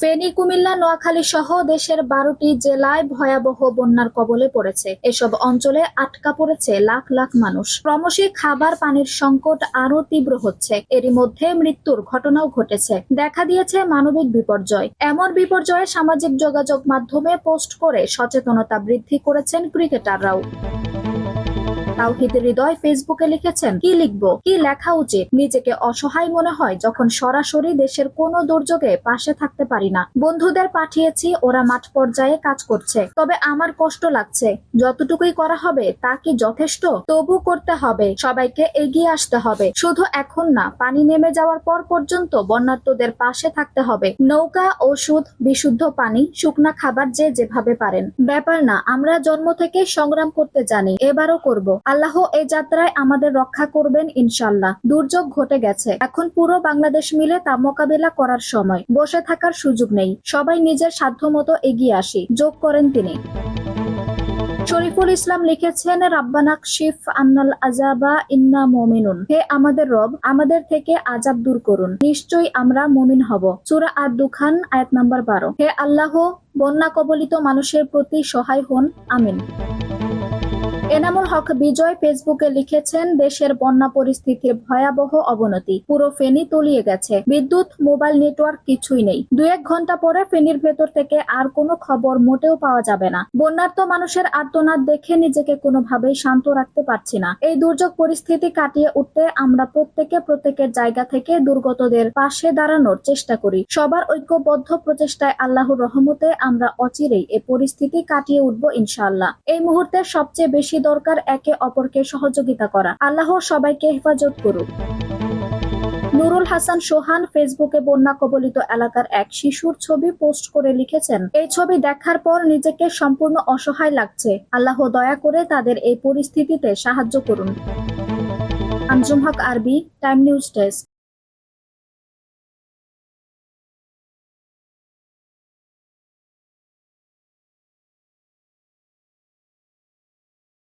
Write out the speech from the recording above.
ফেনী, কুমিল্লা, নোয়াখালী সহ দেশের 12টি জেলায় ভয়াবহ বন্যার কবলে পড়েছে। এসব অঞ্চলে আটকা পড়েছে লাখ লাখ মানুষ। ক্রমশই খাবার পানির সংকট আরো তীব্র হচ্ছে। এরই মধ্যে মৃত্যুর ঘটনাও ঘটেছে। দেখা দিয়েছে মানবিক বিপর্যয়। এমন বিপর্যয়ে সামাজিক যোগাযোগ মাধ্যমে পোস্ট করে সচেতনতা বৃদ্ধি করেছেন ক্রিকেটাররাও। তাওহিদ হৃদয় ফেসবুকে লিখেছেন, কি লিখবো, কি লেখা উচিত? নিজেকে অসহায় মনে হয় যখন সরাসরি দেশের কোনো দুর্যোগে পাশে থাকতে পারি না। বন্ধুদের পাঠিয়েছি, ওরা মাঠ পর্যায়ে কাজ করছে, তবে আমার কষ্ট লাগছে। যতটুকুই করা হবে তা কি যথেষ্ট? তবু করতে হবে, সবাইকে এগিয়ে আসতে হবে। শুধু এখন না, পানি নেমে যাওয়ার পর পর্যন্ত বন্যার্তদের পাশে থাকতে হবে। নৌকা, ওষুধ, বিশুদ্ধ পানি, শুকনা খাবার যে যেভাবে পারেন। ব্যাপার না, আমরা জন্ম থেকে সংগ্রাম করতে জানি, এবারও করব। আল্লাহ এই যাত্রায় আমাদের রক্ষা করবেন ইনশাআল্লাহ। দুর্যোগ ঘটে গেছে, এখন পুরো বাংলাদেশ মিলে তা মোকাবিলা করার সময়। বসে থাকার সুযোগ নেই, সবাই নিজের সাধ্যমতো এগিয়ে আসি, যোগ করেন তিনি। শরীফুল ইসলাম লিখেছেন, রাব্বানা কশিফ আন্নাল আযাবা ইন্না মুমিনুন। হে আমাদের রব, আমাদের থেকে আযাব দূর করুন, নিশ্চয়ই আমরা মুমিন হব। সূরা আদ-দুখান আয়াত নাম্বার 12। হে আল্লাহ, বন্যা কবলিত মানুষের প্রতি সহায় হন, আমিন। এনামুল হক বিজয় ফেসবুকে লিখেছেন, দেশের বন্যা পরিস্থিতির ভয়াবহ অবনতি। পুরো ফেনী তলিয়ে গেছে, বিদ্যুৎ, মোবাইল নেটওয়ার্ক কিছুই নেই। 2-1 ঘন্টা পরে ফেনীর ভেতর থেকে আর কোনো খবর মোটেও পাওয়া যাবে না। বন্যার্ত মানুষের আর্তনাদ দেখে নিজেকে কোনোভাবেই শান্ত রাখতে পারছি না। এই দুর্যোগ পরিস্থিতি কাটিয়ে উঠতে আমরা প্রত্যেকের জায়গা থেকে দুর্গতদের পাশে দাঁড়ানোর চেষ্টা করি। সবার ঐক্যবদ্ধ প্রচেষ্টায় আল্লাহর রহমতে আমরা অচিরেই এই পরিস্থিতি কাটিয়ে উঠব ইনশাআল্লাহ। এই মুহূর্তে সবচেয়ে বেশি দরকার একে অপরকে সহযোগিতা করা। আল্লাহ সবাইকে হেফাজত করুক। নুরুল হাসান সোহান ফেসবুকে বন্যা কবলিত এলাকার এক শিশুর ছবি পোস্ট করে লিখেছেন, এই ছবি দেখার পর নিজেকে সম্পূর্ণ অসহায় লাগছে। আল্লাহ দয়া করে তাদের এই পরিস্থিতিতে সাহায্য করুন। আঞ্জুম হক আরবি, টাইম নিউজ ডেস্ক।